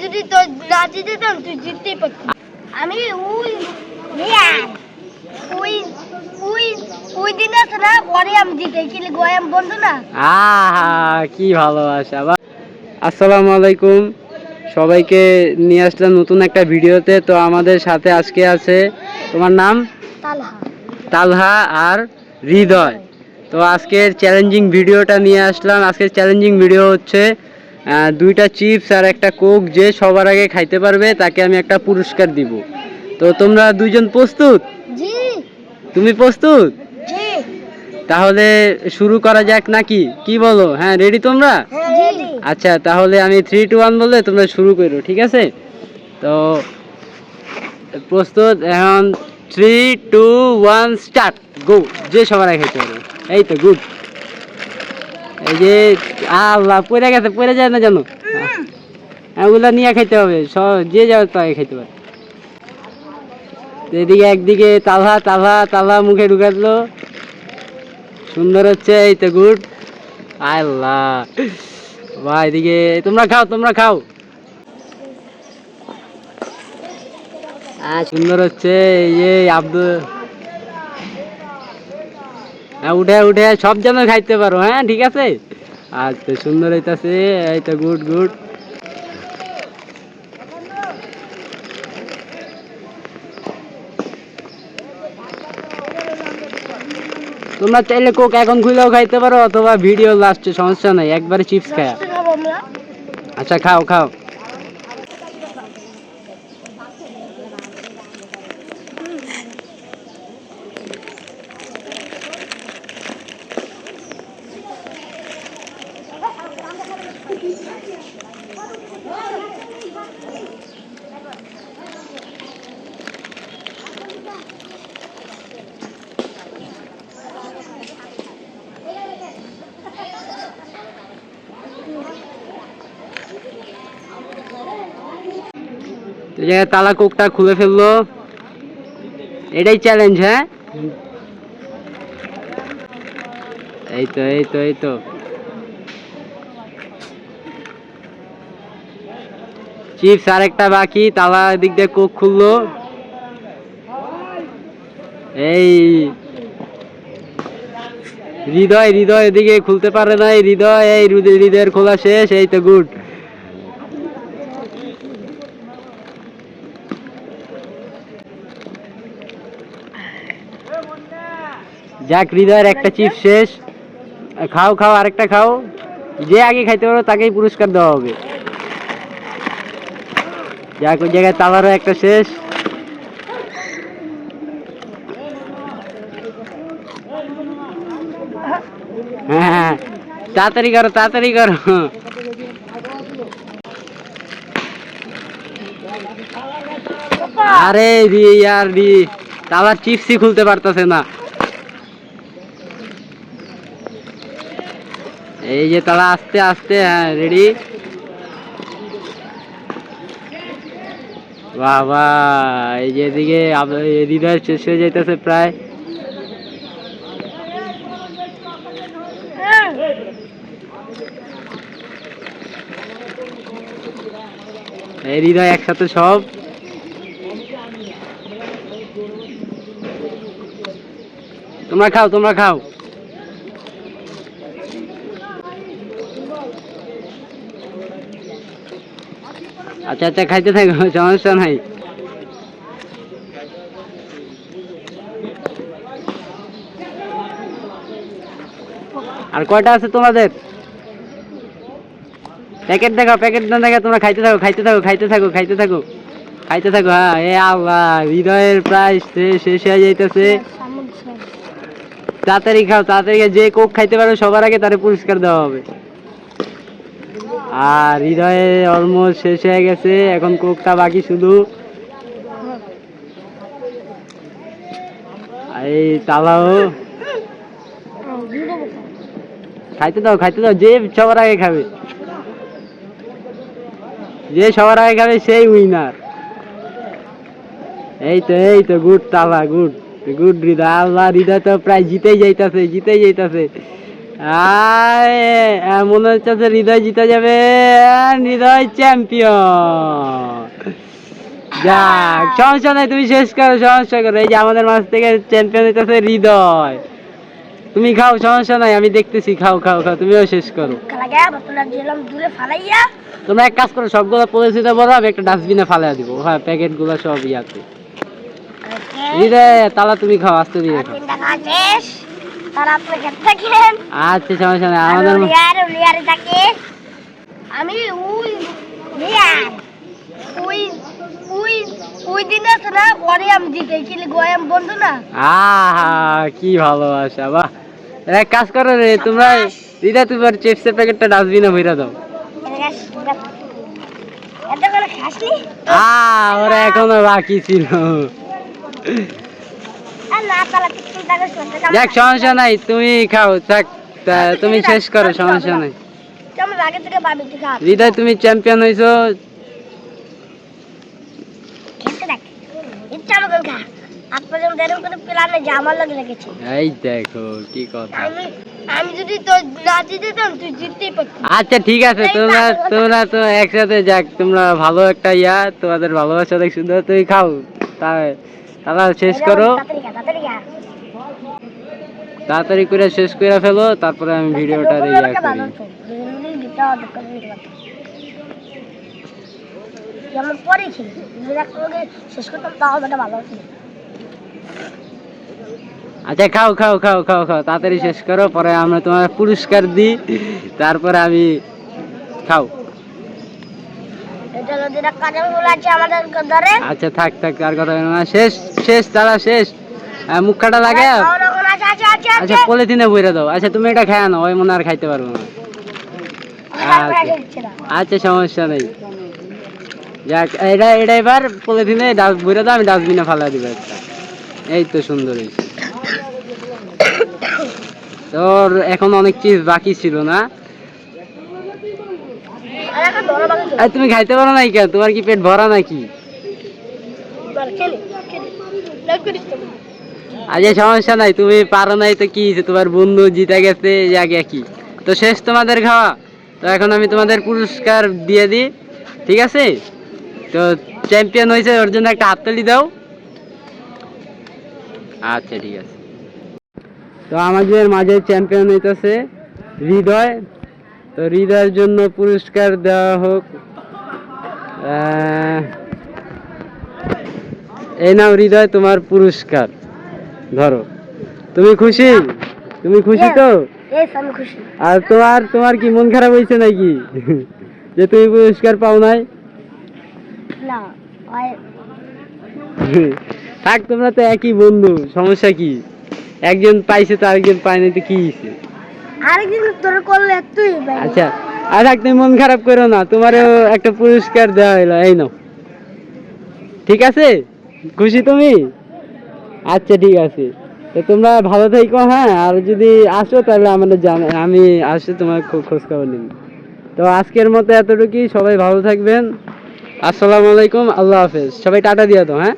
যদি তো না জিতেতাম তুই জিততেই পারতি। আমি ওই ওই ওই ওই দিন আছে না পরে আমি জিতে কি গোয়াম বন্ধু না। আহা কি ভালোবাসা। আসসালামু আলাইকুম, সবাইকে নিয়ে আসলাম নতুন একটা ভিডিওতে। তো আমাদের সাথে আজকে আছে, তোমার নাম? তালহা। তালহা আর হৃদয়। তো আজকের চ্যালেঞ্জিং ভিডিওটা নিয়ে আসলাম। আজকের চ্যালেঞ্জিং ভিডিও হচ্ছে দুইটা চিপস আর একটা কোক যে সবার আগে খাইতে পারবে তাকে আমি একটা পুরস্কার দিব। তো তোমরা দুইজন প্রস্তুত? জি। তুমি প্রস্তুত? জি। তাহলে শুরু করা যাক নাকি, কি বলো? হ্যাঁ, রেডি তোমরা? জি। আচ্ছা, তাহলে আমি 3, 2, 1 বললে তোমরা শুরু করো, ঠিক আছে? তো প্রস্তুত? এখন 3, 2, 1 স্টার্ট, গো। যে সবার আগে খেতে পারবে। এই তো গুড। এই যে আল্লাহ, পড়ে গেছে, পড়ে যায় না জানো, ওগুলা নিয়ে খাইতে হবে, যে যাও তাকে খাইতে পারে। এদিকে একদিকে তালহা তালহা তালহা মুখে ঢুকালো, সুন্দর হচ্ছে, এই তো গুড। আল্লাহ ভাই, এদিকে তোমরা খাও, তোমরা খাও। সুন্দর হচ্ছে, এই যে আব্দুল, উঠে উঠে সব যেন খাইতে পারো, হ্যাঁ ঠিক আছে। আচ্ছা, সুন্দর হইতাছে, এই তো গুড গুড। তোমরা চাইলে কোক এখন খুলেও খাইতে পারো, অথবা ভিডিও লাস্টে, সমস্যা নাই, একবারে চিপস খাও। আচ্ছা, খাও খাও। তালা কোকটা খুলে ফেললো, এটাই চ্যালেঞ্জ। হ্যাঁ, এই তো এই তো এই তো চিপস আর একটা বাকি, তালা দিক দিয়ে কোক খুললো। এই হৃদয়, হৃদয় এদিকে খুলতে পারে না, হৃদয়, এই হৃদয়ের খোলা শেষ, এই তো গুড। যাক, হৃদয়ের একটা চিপস শেষ। খাও খাও, আরেকটা খাও, যে আগে খাইতে পারো তাকেই পুরস্কার দেওয়া হবে। যাক, ওই জায়গায় তালারও একটা শেষ। হ্যাঁ, তাড়াতাড়ি করো, তাড়াতাড়ি করো। আরে ইয়ার তালার চিপসই খুলতে পারতেছে না। এই যে তালা আস্তে আস্তে, হ্যাঁ রেডি। বাবা, এই যে এদিকে হৃদয় শেষ হয়ে যাইতেছে প্রায়। এই হৃদয় একসাথে সব। তোমরা খাও, তোমরা খাও। আচ্ছা আচ্ছা, খাইতে থাকো, সমস্যা নাই। আর কয়টা আছে তোমাদের? প্যাকেট দেখাও, প্যাকেট না দেখা, তোমরা খাইতে থাকো, খাইতে থাকো, খাইতে থাকো, খাইতে থাকো, খাইতে থাকো। হ্যাঁ, এ আল্লাহ, হৃদয়ের প্রায় শেষ হয়ে যাইতেছে। তাড়াতাড়ি খাও, তাড়াতাড়ি খাও, যে কোক খাইতে পারবে সবার আগে তারে পুরস্কার দেওয়া হবে। আর হৃদয়ে অলমোস্ট শেষ হয়ে গেছে, এখন কোকটা বাকি শুধু। এই তালাও খাইতে দাও, খাইতে দাও, যে সবার আগে খাবে, যে সবার আগে খাবে সেই উইনার। এই তো গুড তালা, গুড গুড হৃদয়। আল্লাহ, হৃদয় তো প্রায় জিতেই যাইতাছে, জিতেই যাইতাছে। মনে হচ্ছে যে হৃদয় জিতে যাবে। হৃদয় চ্যাম্পিয়ন। যাক, সমস্যা নাই, তুমি শেষ করো, সমস্যা করো। এই যে আমাদের মাঝ থেকে চ্যাম্পিয়ন হইতেছে হৃদয়। তুমি খাও, সমস্যা নাই, আমি দেখতেছি। খাও খাও খাও, তুমিও শেষ করো। তোমরা এক কাজ করো, সবগুলো পলিথিনে ভরো, আমি একটা ডাস্টবিনে ফালাই দিব। হ্যাঁ, প্যাকেট গুলো সব ইয়াতে। হৃদয় তালা তুমি খাও, আস্তে দিয়ে খাও। আচ্ছা, সমস্যা নাই। আমাদের আমি ওই দিন আছে না, ওরে আমি জিতে কি গোয়াম বন্ধু না। আহা, কি ভালোবাসা, বাহ। এক কাজ করো রে তোমরা, হৃদয় তোমার চিপসের প্যাকেটটা ডাস্টবিনে ভরে দাও। ওরা এখনো বাকি ছিল। যাক, সমস্যা নাই, তুমি খাও। থাক, তুমি শেষ করো, সমস্যা নাই। হৃদয় তুমি চ্যাম্পিয়ন হইছো। এই দেখো কি কথা। আমি যদি তোর না জিতেতাম তুই জিততেই পারতি। আচ্ছা, ঠিক আছে, তোমরা তো একসাথে, যাক, তোমরা ভালো একটা তোমাদের ভালোবাসা অনেক সুন্দর। তুমি খাও, তারা শেষ করো, তাড়াতাড়ি করে শেষ করে ফেলো, তারপরে আমি ভিডিওটা করি। আচ্ছা, খাও খাও খাও খাও খাও, তাড়াতাড়ি শেষ করো, পরে আমরা তোমার পুরস্কার দিই, তারপরে আমি খাও। আচ্ছা, থাক থাক, আর কথা বলবো না। শেষ শেষ, তারা শেষ। মুখ কাটা লাগে। আচ্ছা, পলিথিনে বইরে দাও। আচ্ছা, তুমি এটা খায় নাও, ওই মনে আর খাইতে পারবো না। আচ্ছা, সমস্যা নেই। যাক, এটা এবার পলিথিনে বইরে দাও, আমি ডাস্টবিনে ফালা দিব একটা। এই তো সুন্দর হয়েছে। তোর এখন অনেক চিজ বাকি ছিল না? তুমি খাইতে পারো নাই কেন? তোমার কি পেট ভরা নাকি? আচ্ছা, সমস্যা নাই, তুমি পারো নাই তো কি, তোমার বন্ধু জিতে গেছে, কি তো শেষ তোমাদের খাওয়া। তো এখন আমি তোমাদের পুরস্কার দিয়ে দিই, ঠিক আছে? তো চ্যাম্পিয়ন হয়েছে, ওর জন্য একটা হাততালি দাও। আচ্ছা, ঠিক আছে। তো আমাদের মাঝে চ্যাম্পিয়ন হইতেছে হৃদয়। তো হৃদয়ের জন্য পুরস্কার দেওয়া হোক। এই নাও হৃদয়, তোমার পুরস্কার। ধরো। তুমি খুশি? তুমি খুশি তো? আর তোমার কি মন খারাপ হয়েছে নাকি যে তুমি পুরস্কার পাও নাই? থাক, তোমরা তো একই বন্ধু, সমস্যা কি? একজন পাইছে তো আরেকজন পায় নাই, তো কি হয়েছে? আচ্ছা, আর থাক, তুমি মন খারাপ করো না, তোমারও একটা পুরস্কার দেওয়া হলো, এই নাও। ঠিক আছে? খুশি তুমি? আচ্ছা, ঠিক আছে। তো তোমরা ভালো থেকো। হ্যাঁ, আর যদি আসো তাহলে আমাদের আমি আসে তোমার খোঁজ খবর নিব। তো আজকের মতো এতটুকুই। সবাই ভালো থাকবেন। আসসালামু আলাইকুম, আল্লাহ হাফেজ। সবাই টাটা দিয়ে দাও। হ্যাঁ।